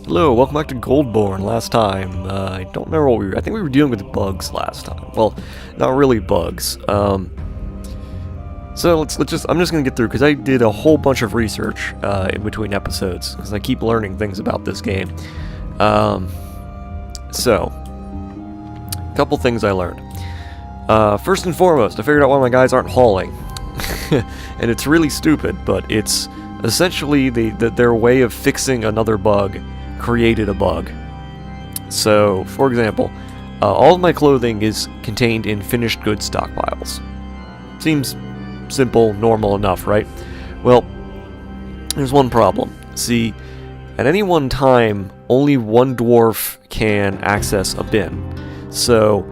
Hello, welcome back to Goldborn. Last time, I don't remember what I think we were dealing with bugs last time. Well, not really bugs. So I'm just gonna get through, because I did a whole bunch of research, in between episodes, because I keep learning things about this game. So, a couple things I learned. First and foremost, I figured out why my guys aren't hauling. And it's really stupid, but it's essentially their way of fixing another bug created a bug. So, for example, all of my clothing is contained in finished goods stockpiles. Seems simple, normal enough, right? Well, there's one problem. See, at any one time, only one dwarf can access a bin. So,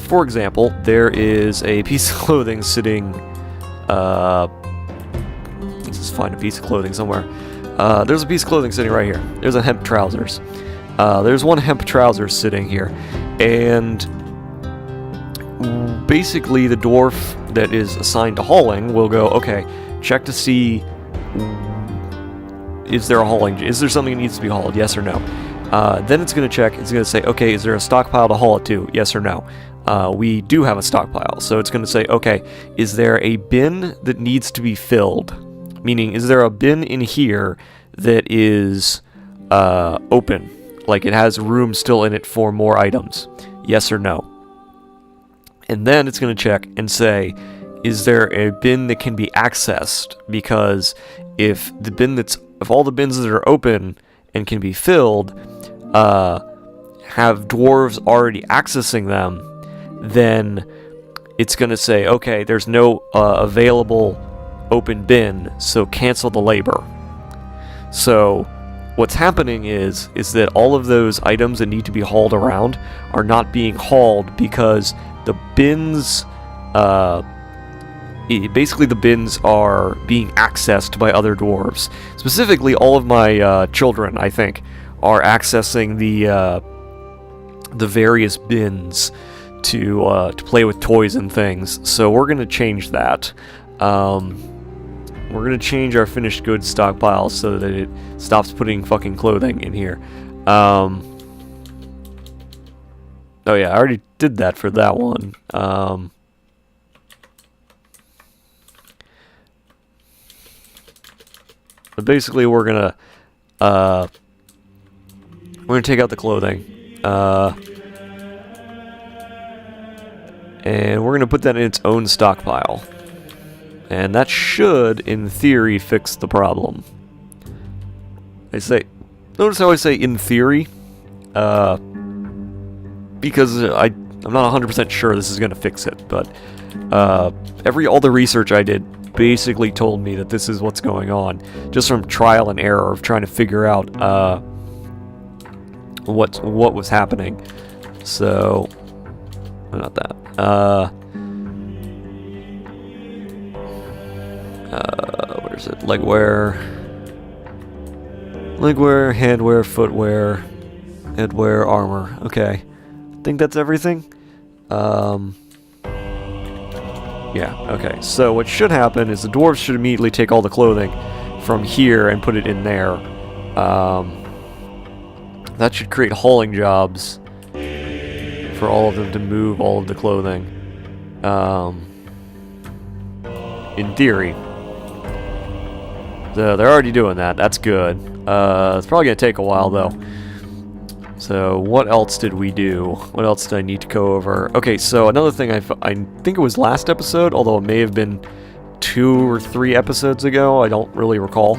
for example, there is a piece of clothing sitting... let's just find a piece of clothing somewhere. There's a piece of clothing sitting right here. There's a hemp trousers. There's one hemp trousers sitting here. And basically the dwarf that is assigned to hauling will go, okay, check to see, is there something that needs to be hauled, yes or no? Then it's going to check, it's going to say, okay, is there a stockpile to haul it to, yes or no? We do have a stockpile, so it's going to say, okay, is there a bin that needs to be filled? Meaning, is there a bin in here that is open? Like it has room still in it for more items? Yes or no? And then it's going to check and say, is there a bin that can be accessed? Because if all the bins that are open and can be filled have dwarves already accessing them, then it's going to say, okay, there's no available open bin, so cancel the labor. So what's happening is that all of those items that need to be hauled around are not being hauled because the bins, basically the bins are being accessed by other dwarves. Specifically, all of my children, I think, are accessing the various bins to play with toys and things. So we're going to change that. We're going to change our finished goods stockpile so that it stops putting fucking clothing in here. Oh yeah, I already did that for that one. But basically we're going to take out the clothing. And we're going to put that in its own stockpile. And that should, in theory, fix the problem. Notice how I say in theory? Because I'm not 100% sure this is going to fix it, but all the research I did basically told me that this is what's going on, just from trial and error of trying to figure out what was happening. So, not that. What is it? Legwear, handwear, footwear, headwear, armor. Okay. I think that's everything. Yeah, okay. So what should happen is the dwarves should immediately take all the clothing from here and put it in there. That should create hauling jobs for all of them to move all of the clothing. In theory. So they're already doing that. That's good. It's probably going to take a while, though. So what else did we do? What else did I need to go over? Okay, so another thing, I think it was last episode, although it may have been 2 or 3 episodes ago. I don't really recall.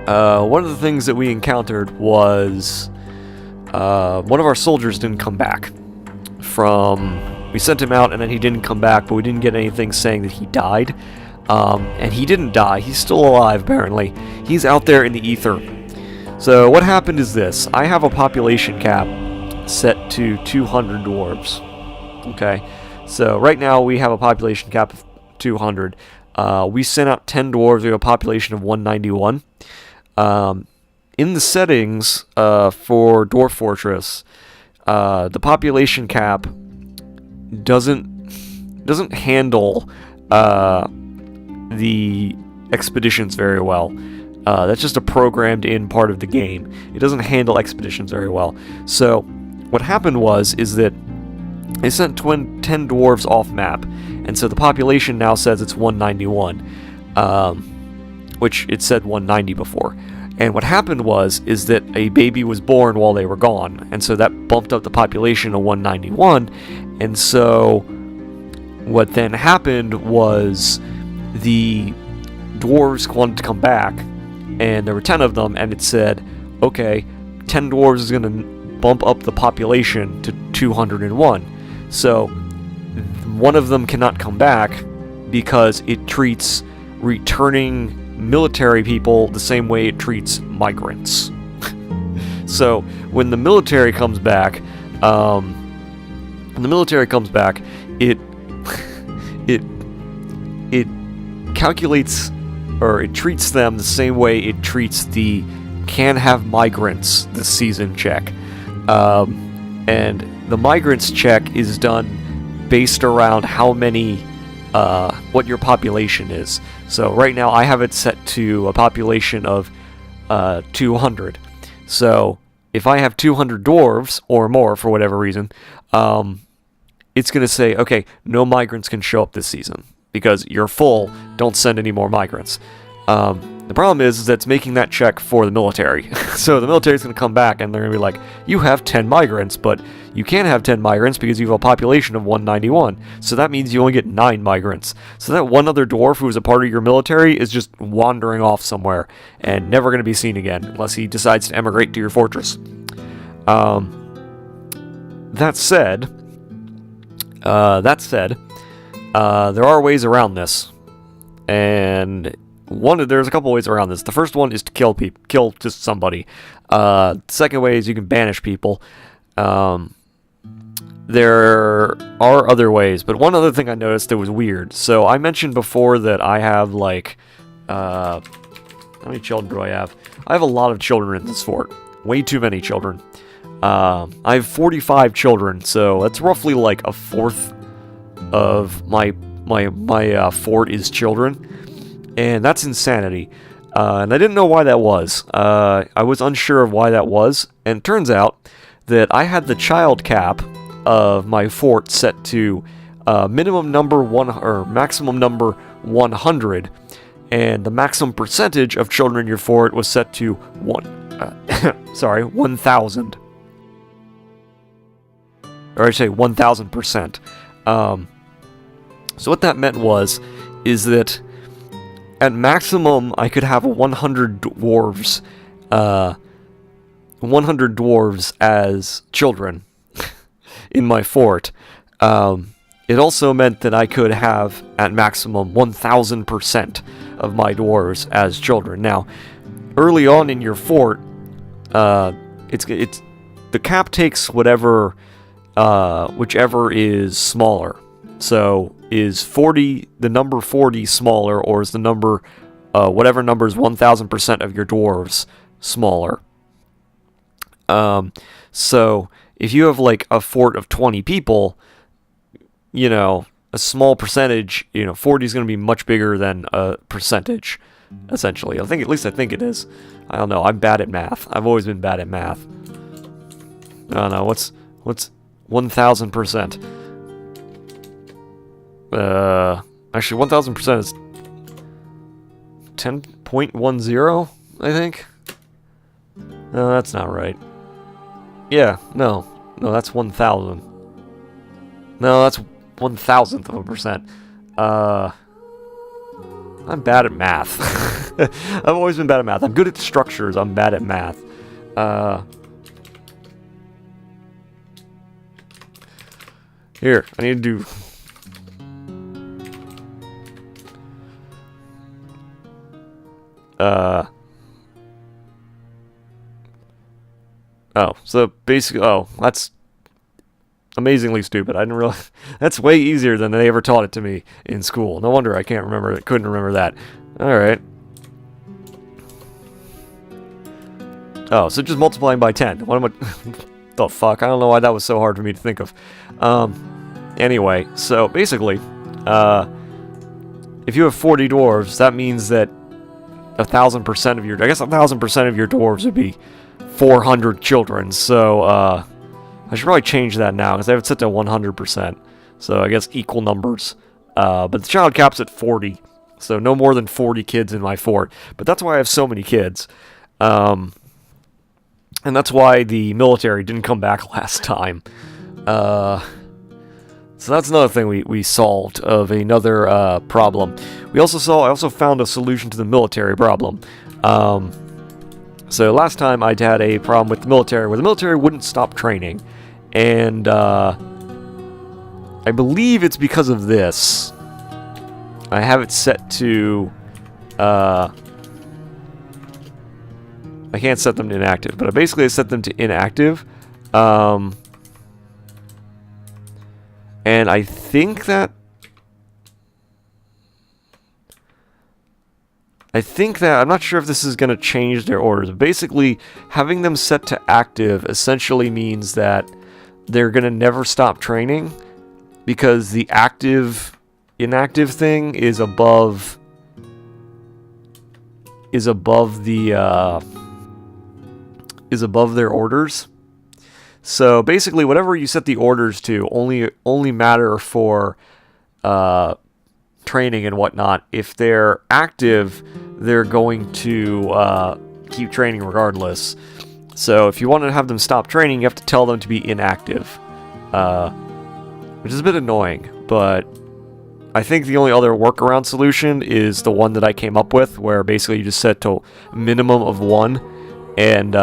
One of the things that we encountered was one of our soldiers didn't come back we sent him out and then he didn't come back, but we didn't get anything saying that he died. And he didn't die. He's still alive, apparently. He's out there in the ether. So what happened is this. I have a population cap set to 200 dwarves. Okay? So right now we have a population cap of 200. We sent out 10 dwarves. We have a population of 191. In the settings for Dwarf Fortress, the population cap doesn't handle the expeditions very well. That's just a programmed-in part of the game. It doesn't handle expeditions very well. So, what happened is that they sent 10 dwarves off map, and so the population now says it's 191, which it said 190 before. And what happened is that a baby was born while they were gone, and so that bumped up the population to 191. And so what then happened was the dwarves wanted to come back, and there were 10 of them, and it said, okay, 10 dwarves is going to bump up the population to 201. So one of them cannot come back because it treats returning military people the same way it treats migrants. So when the military comes back, it calculates, or it treats them the same way it treats the can have migrants this season check. And the migrants check is done based around how many, what your population is. So right now I have it set to a population of 200. So if I have 200 dwarves or more for whatever reason, it's going to say, okay, no migrants can show up this season because you're full, don't send any more migrants. The problem is that it's making that check for the military. So the military's going to come back and they're going to be like, you have 10 migrants, but you can't have 10 migrants because you have a population of 191. So that means you only get 9 migrants. So that one other dwarf who is a part of your military is just wandering off somewhere and never going to be seen again unless he decides to emigrate to your fortress. That said, there are ways around this. And there's a couple ways around this. The first one is to kill just somebody. The second way is you can banish people. There are other ways, but one other thing I noticed that was weird. So I mentioned before that I have how many children do I have? I have a lot of children in this fort. Way too many children. I have 45 children, so that's roughly like a fourth of my fort is children. And that's insanity. And I didn't know why that was. I was unsure of why that was. And it turns out that I had the child cap of my fort set to maximum number 100. And the maximum percentage of children in your fort was set to 1,000. Or I say 1,000%. So what that meant is that at maximum, I could have 100 dwarves as children in my fort. It also meant that I could have, at maximum, 1,000% of my dwarves as children. Now, early on in your fort, it's the cap takes whichever is smaller. So, is 40, the number 40 smaller, or is the number, whatever number is 1,000% of your dwarves smaller? So, if you have like a fort of 20 people, a small percentage, 40 is going to be much bigger than a percentage, essentially. I think it is. I don't know. I'm bad at math. I've always been bad at math. I don't know. What's 1,000%? Actually, 1,000% is 10.10, I think. No, that's not right. Yeah, no, that's 1,000. No, that's 1,000th of a percent. I'm bad at math. I've always been bad at math. I'm good at structures. I'm bad at math. Here, I need to do. So basically, that's amazingly stupid. I didn't realize that's way easier than they ever taught it to me in school. No wonder I couldn't remember that. Alright. Oh, so just multiplying by 10. What am I... the fuck? I don't know why that was so hard for me to think of. Anyway, so basically, if you have 40 dwarves, that means that 1,000% of your... I guess 1,000% of your dwarves would be 400 children, so, I should probably change that now, because I have it set to 100%. So, I guess equal numbers. But the child cap's at 40, so no more than 40 kids in my fort. But that's why I have so many kids. And that's why the military didn't come back last time. So that's another thing we solved of another problem. I also found a solution to the military problem. So last time I had a problem with the military where the military wouldn't stop training. And I believe it's because of this. I have it set to... I can't set them to inactive, but I basically set them to inactive. And I think that... I'm not sure if this is going to change their orders. Basically, having them set to active essentially means that they're going to never stop training, because the inactive thing is above their orders. So basically, whatever you set the orders to only matter for training and whatnot. If they're active, they're going to keep training regardless. So if you want to have them stop training, you have to tell them to be inactive, which is a bit annoying. But I think the only other workaround solution is the one that I came up with, where basically you just set to a minimum of 1, and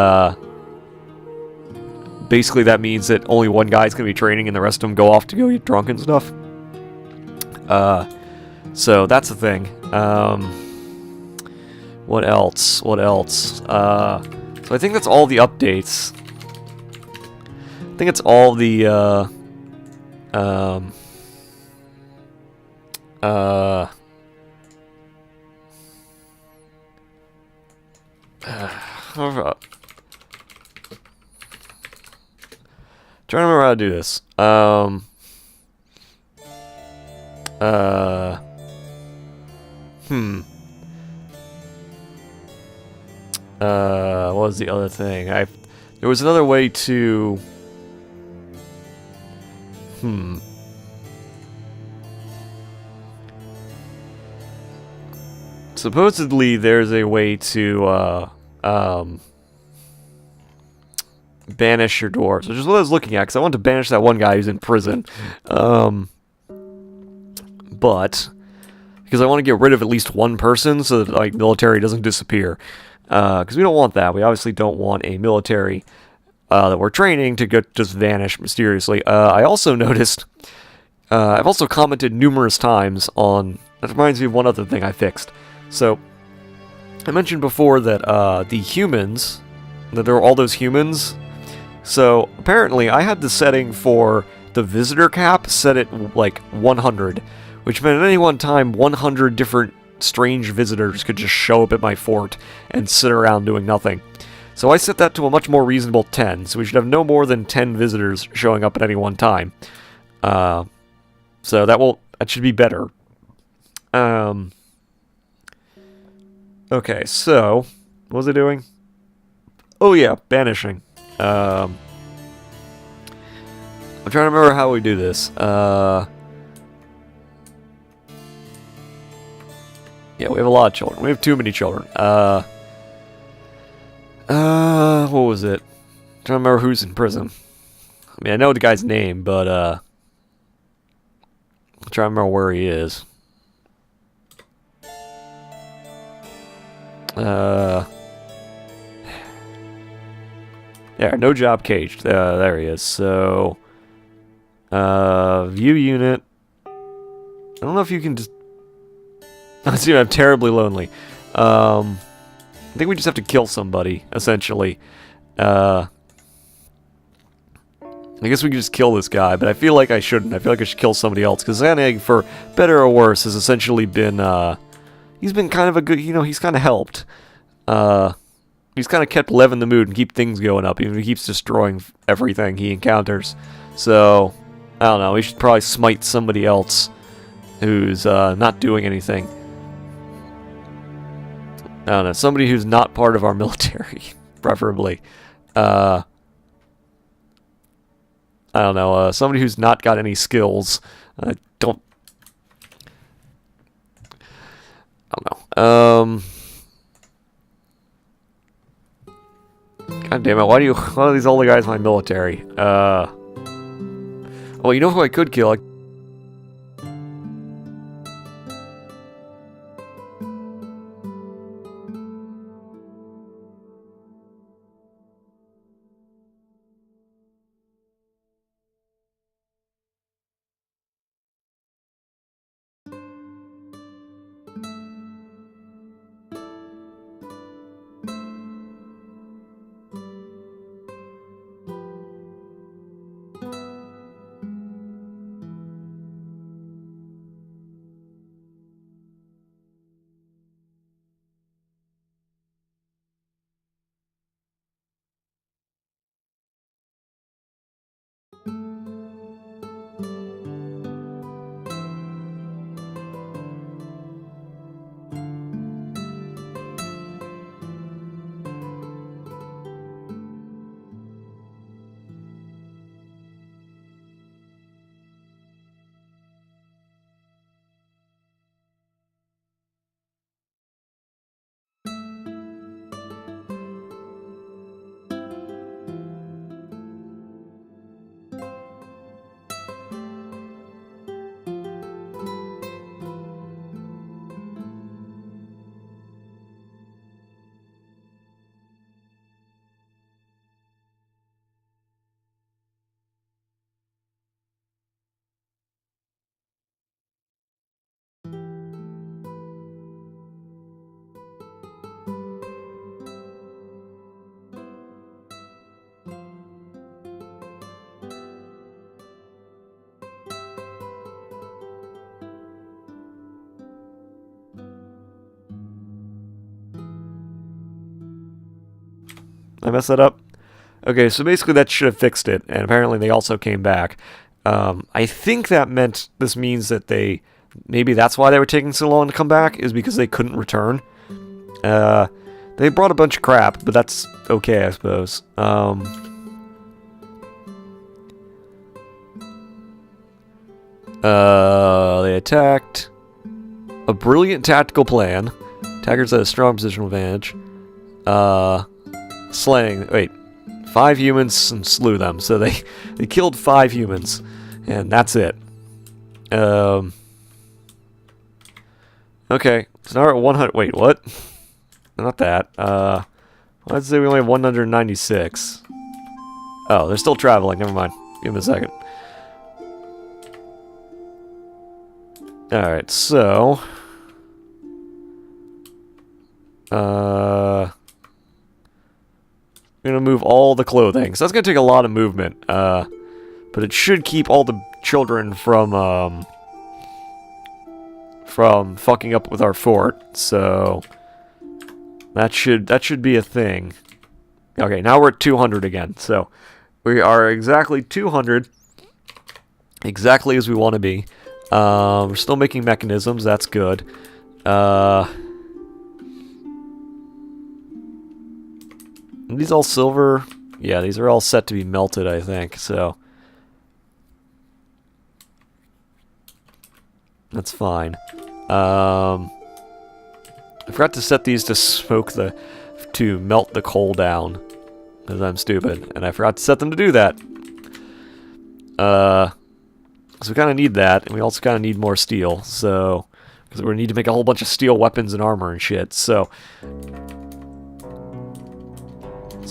basically that means that only one guy's going to be training and the rest of them go off to go get drunk and stuff. So that's the thing. What else? So I think that's all the updates. I think it's all the, trying to remember how to do this. What was the other thing? There was another way to... Supposedly, there's a way to, banish your dwarves, which is what I was looking at, because I wanted to banish that one guy who's in prison. But because I want to get rid of at least one person so that, like, military doesn't disappear. Because we don't want that. We obviously don't want a military that we're training to just vanish mysteriously. I also noticed, I've also commented numerous times on, that reminds me of one other thing I fixed. So, I mentioned before that the humans, that there were all those humans. So, apparently, I had the setting for the visitor cap set at, like, 100. Which meant at any one time, 100 different strange visitors could just show up at my fort and sit around doing nothing. So I set that to a much more reasonable 10, so we should have no more than 10 visitors showing up at any one time. So that should be better. Okay, so, what was I doing? Oh yeah, banishing. I'm trying to remember how we do this. Yeah, we have a lot of children. We have too many children. What was it? I'm trying to remember who's in prison. I mean, I know the guy's name, but, I'm trying to remember where he is. Yeah, no job caged. There he is. So, view unit. I don't know if you can just... I'm terribly lonely. I think we just have to kill somebody, essentially. I guess we can just kill this guy, but I feel like I shouldn't. I feel like I should kill somebody else, because Zaneg, for better or worse, has essentially been, he's been kind of a good, he's kind of helped. He's kind of kept Lev in the mood and keep things going up, even if he keeps destroying everything he encounters. So, I don't know, we should probably smite somebody else who's, not doing anything. don't know, somebody who's not part of our military, preferably. I don't know, somebody who's not got any skills. I don't know. God damn it, why are these older guys in my military? Well, you know who I could kill? I messed that up? Okay, so basically that should have fixed it, and apparently they also came back. I think this means that maybe that's why they were taking so long to come back, is because they couldn't return. They brought a bunch of crap, but that's okay, I suppose. They attacked. A brilliant tactical plan. Attackers had a strong positional advantage. Slaying. Wait. 5 humans and slew them. So they killed 5 humans. And that's it. Okay. So now we're at 100. Wait, what? Not that. Let's say we only have 196. Oh, they're still traveling. Never mind. Give them a second. Alright, so... I'm gonna move all the clothing. So that's gonna take a lot of movement. But it should keep all the children from fucking up with our fort. So that should be a thing. Okay, now we're at 200 again. So we are exactly 200, exactly as we want to be. We're still making mechanisms. That's good. Are these all silver? Yeah, these are all set to be melted, I think, so that's fine. I forgot to set these to melt the coal down, because I'm stupid, and I forgot to set them to do that. So we kind of need that, and we also kind of need more steel, so because we need to make a whole bunch of steel weapons and armor and shit, so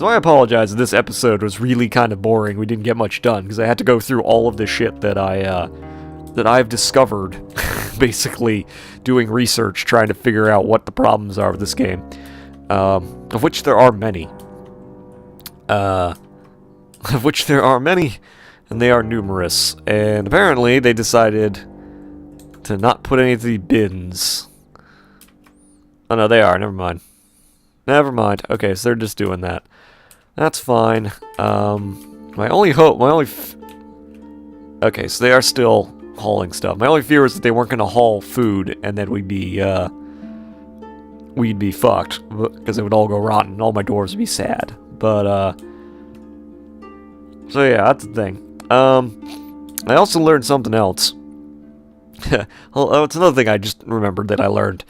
I apologize if this episode was really kind of boring. We didn't get much done, because I had to go through all of the shit that I've discovered, basically doing research, trying to figure out what the problems are with this game, of which there are many. And they are numerous. And apparently they decided to not put any of the bins. Oh no, they are. Never mind. Never mind. Okay, so they're just doing that. That's fine. My only hope, okay, so they are still hauling stuff. My only fear is that they weren't going to haul food, and then we'd be we'd be fucked, because it would all go rotten, and all my dwarves would be sad. But, so yeah, that's the thing. I also learned something else. Well, it's another thing I just remembered that I learned.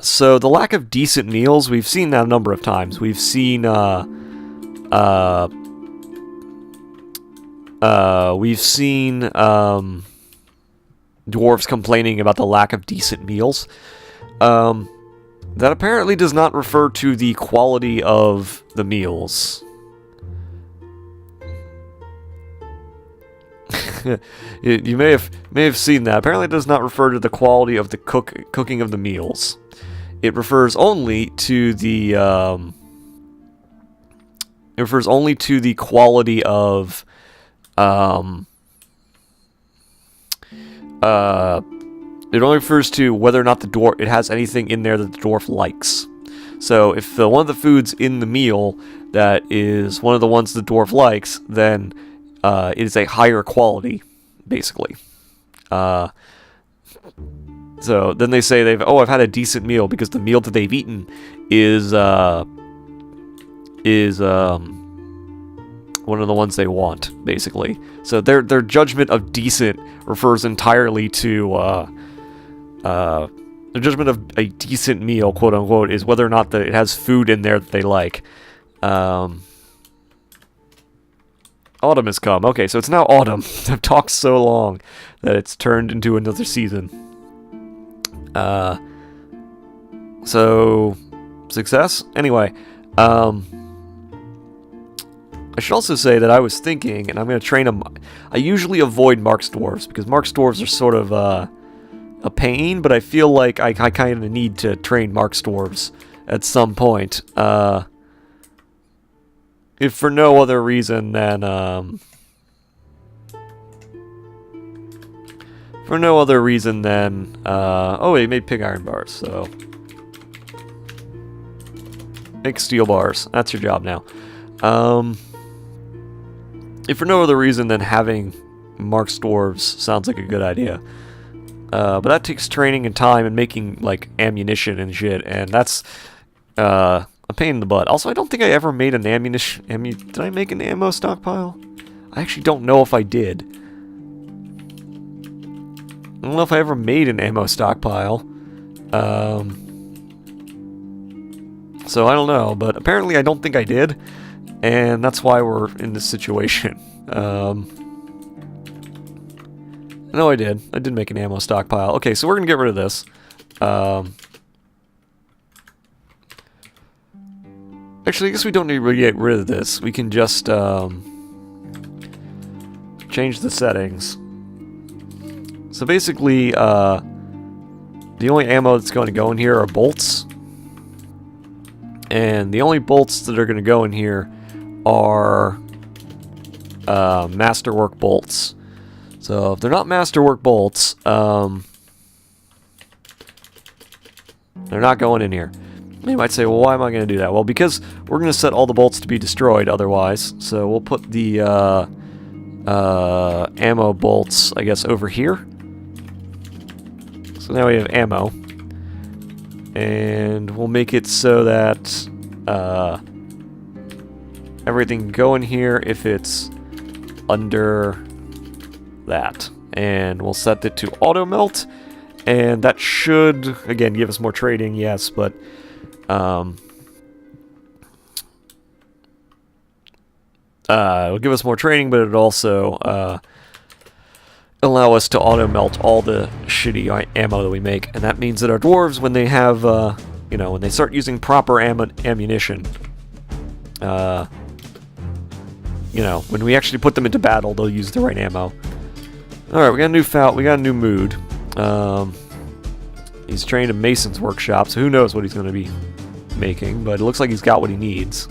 So the lack of decent meals, we've seen that a number of times. We've seen, dwarves complaining about the lack of decent meals. That apparently does not refer to the quality of the meals. You may have seen that. Apparently it does not refer to the quality of the cooking of the meals. It refers only to the quality of it only refers to whether or not the dwarf it has anything in there that the dwarf likes. So if one of the foods in the meal that is one of the ones the dwarf likes, then it is a higher quality, basically. So then they say I've had a decent meal because the meal that they've eaten is one of the ones they want, basically. So their judgment of decent refers entirely to the judgment of a decent meal, quote unquote, is whether or not it has food in there that they like. Autumn has come. Okay, so it's now autumn. I've talked so long that it's turned into another season. So success. Anyway, I should also say that I was thinking, and I'm going to train them. I usually avoid Mark's dwarves because Mark's dwarves are sort of a pain, but I feel like I kind of need to train Mark's dwarves at some point. If for no other reason than oh, he made pig iron bars, so make steel bars. That's your job now. If for no other reason than having Mark's dwarves sounds like a good idea. But that takes training and time and making, like, ammunition and shit, and that's a pain in the butt. Also, I don't think I ever made an did I make an ammo stockpile? I actually don't know if I did. I don't know if I ever made an ammo stockpile. So I don't know, but apparently I don't think I did, and that's why we're in this situation. No, I did. I did make an ammo stockpile. Okay, so we're gonna get rid of this. Actually, I guess we don't need to really get rid of this. We can just change the settings. So basically, the only ammo that's going to go in here are bolts. And the only bolts that are going to go in here are masterwork bolts. So if they're not masterwork bolts, they're not going in here. You might say, well, why am I going to do that? Well, because we're going to set all the bolts to be destroyed otherwise. So we'll put the ammo bolts, I guess, over here. So now we have ammo. And we'll make it so that everything can go in here if it's under that. And we'll set it to auto melt. And that should, again, give us more trading, yes, but it'll give us more training, but it'll also allow us to auto melt all the shitty ammo that we make, and that means that our dwarves, when they have, you know, when they start using proper ammunition, you know, when we actually put them into battle, they'll use the right ammo. All right, we got a new mood. He's trained in Mason's workshop, so who knows what he's going to be making, but it looks like he's got what he needs.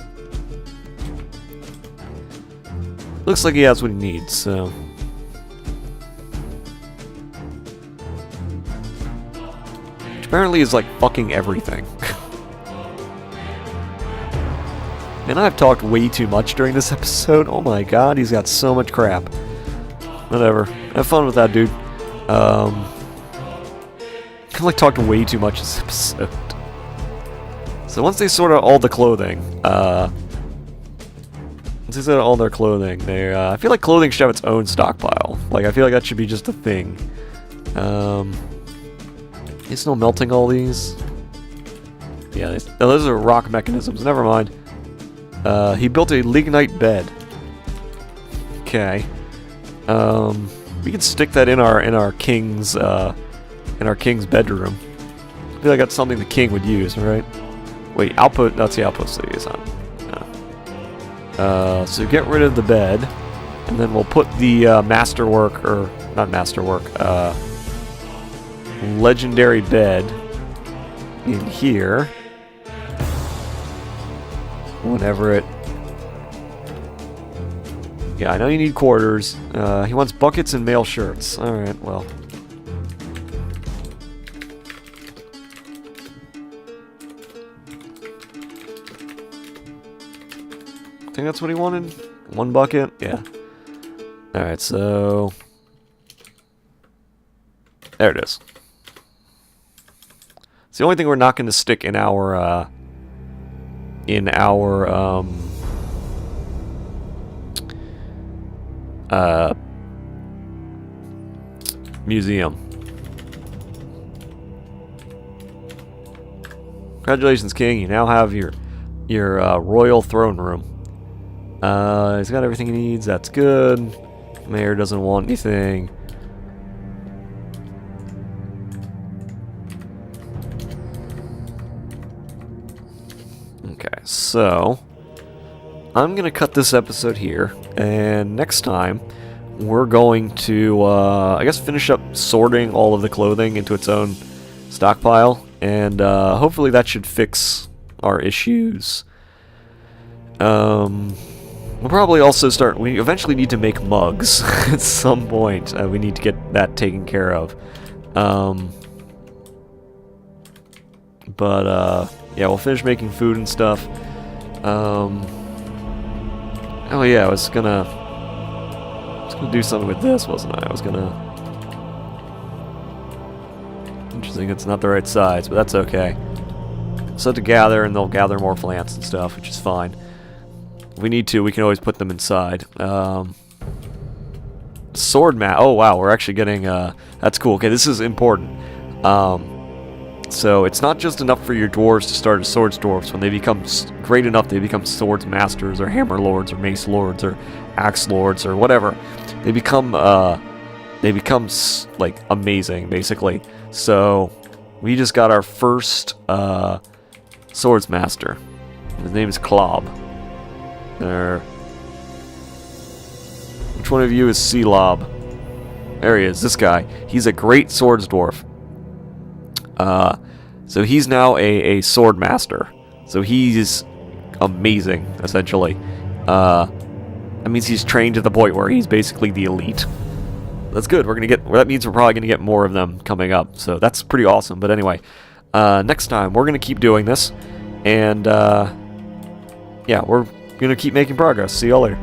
Looks like he has what he needs, so... Which apparently is like fucking everything. And I've talked way too much during this episode. Oh my god, he's got so much crap. Whatever. Have fun with that, dude. I like talked way too much this episode. So once they sort out all the clothing, once they sort out all their clothing, they, I feel like clothing should have its own stockpile. Like, I feel like that should be just a thing. Is still melting all these? Yeah, those are rock mechanisms. Never mind. He built a lignite bed. Okay. We can stick that in our king's bedroom. I feel like that's something the king would use, right? Wait, output. That's the outpost that he's on. No. So get rid of the bed, and then we'll put the masterwork, or not masterwork, legendary bed in here. Whenever it... Yeah, I know you need quarters. He wants buckets and mail shirts. Alright, well. I think that's what he wanted. 1 bucket? Yeah. Alright, so... There it is. It's the only thing we're not going to stick in our... museum. Congratulations, King. You now have your royal throne room. He's got everything he needs. That's good. Mayor doesn't want anything. Okay, so I'm gonna cut this episode here, and next time we're going to, I guess, finish up sorting all of the clothing into its own stockpile, and hopefully that should fix our issues. We'll probably also start... We eventually need to make mugs at some point. We need to get that taken care of. Yeah, we'll finish making food and stuff. Oh yeah, I was gonna do something with this, wasn't I? I was gonna... Interesting, it's not the right size, but that's okay. So to gather, and they'll gather more plants and stuff, which is fine. If we need to, we can always put them inside. Sword mat. Oh wow, we're actually getting... that's cool. Okay, this is important. So it's not just enough for your dwarves to start as swords dwarves. When they become great enough, they become swords masters, or hammer lords, or mace lords, or axe lords, or whatever. They become like amazing, basically. So we just got our first swords master. His name is Klob. There. Which one of you is Selob? There he is. This guy. He's a great swords dwarf. So he's now a sword master. So he's amazing, essentially. That means he's trained to the point where he's basically the elite. That's good. That means we're probably gonna get more of them coming up. So that's pretty awesome. But anyway, next time we're gonna keep doing this, and yeah, we're gonna keep making progress. See y'all later.